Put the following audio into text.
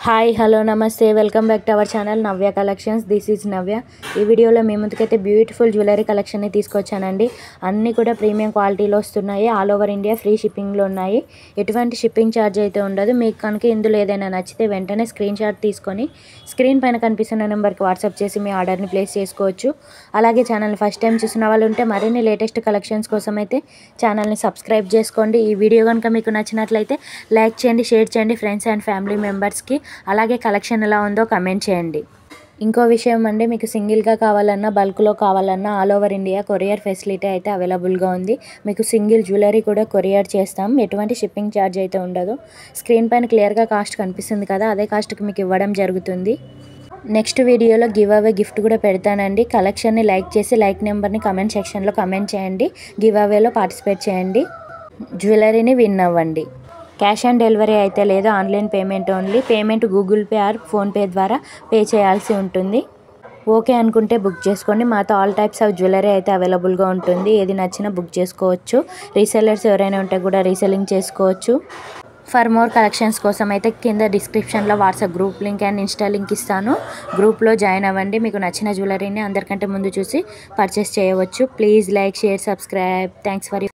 Hi hello నమస్తే welcome back to our channel Navya collections. This is Navya. ఈ వీడియోలో మీ ముందుకైతే బ్యూటిఫుల్ జ్యువెలరీ కలెక్షన్ని తీసుకొచ్చానండి. అన్నీ కూడా ప్రీమియం క్వాలిటీలో వస్తున్నాయి. ఆల్ ఓవర్ ఇండియా ఫ్రీ షిప్పింగ్లో ఉన్నాయి. ఎటువంటి షిప్పింగ్ ఛార్జ్ అయితే ఉండదు. మీకు కనుక ఇందులో ఏదైనా నచ్చితే వెంటనే స్క్రీన్ షాట్ తీసుకొని స్క్రీన్ పైన కనిపిస్తున్న నెంబర్కి వాట్సాప్ చేసి మీ ఆర్డర్ని ప్లేస్ చేసుకోవచ్చు. అలాగే ఛానల్ని ఫస్ట్ టైం చూసిన వాళ్ళు ఉంటే మరిన్ని లేటెస్ట్ కలెక్షన్స్ కోసం అయితే ఛానల్ని సబ్స్క్రైబ్ చేసుకోండి. ఈ వీడియో కనుక మీకు నచ్చినట్లయితే లైక్ చేయండి, షేర్ చేయండి ఫ్రెండ్స్ అండ్ ఫ్యామిలీ మెంబర్స్కి. అలాగే కలెక్షన్ ఎలా ఉందో కమెంట్ చేయండి. ఇంకో విషయం అండి, మీకు సింగిల్గా కావాలన్నా బల్క్లో కావాలన్నా all over India courier facility అయితే అవైలబుల్గా ఉంది. మీకు సింగిల్ జ్యువెలరీ కూడా కొరియర్ చేస్తాం. ఎటువంటి షిప్పింగ్ ఛార్జ్ అయితే ఉండదు. స్క్రీన్ పైన క్లియర్గా కాస్ట్ కనిపిస్తుంది కదా, అదే కాస్ట్కి మీకు ఇవ్వడం జరుగుతుంది. నెక్స్ట్ వీడియోలో గివ్ అవే గిఫ్ట్ కూడా పెడతానండి. కలెక్షన్ని లైక్ చేసి లైక్ నెంబర్ని కమెంట్ సెక్షన్లో కమెంట్ చేయండి. గివ్ అవేలో పార్టిసిపేట్ చేయండి, జ్యువెలరీని విన్ అవ్వండి. క్యాష్ ఆన్ డెలివరీ అయితే లేదు, online payment only. Payment Google pay are PhonePe ద్వారా పే చేయాల్సి ఉంటుంది. ఓకే అనుకుంటే బుక్ చేసుకోండి. మాతో ఆల్ టైప్స్ ఆఫ్ జ్యువెలరీ అయితే అవైలబుల్గా ఉంటుంది. ఏది నచ్చినా బుక్ చేసుకోవచ్చు. రీసెల్లర్స్ ఎవరైనా ఉంటే కూడా రీసెల్లింగ్ చేసుకోవచ్చు. ఫర్ మోర్ కలెక్షన్స్ కోసం అయితే కింద డిస్క్రిప్షన్లో WhatsApp group link and Insta link ఇస్తాను. గ్రూప్లో జాయిన్ అవ్వండి. మీకు నచ్చిన జ్యువెలరీని అందరికంటే ముందు చూసి పర్చేస్ చేయవచ్చు. Please like, share, subscribe. Thanks for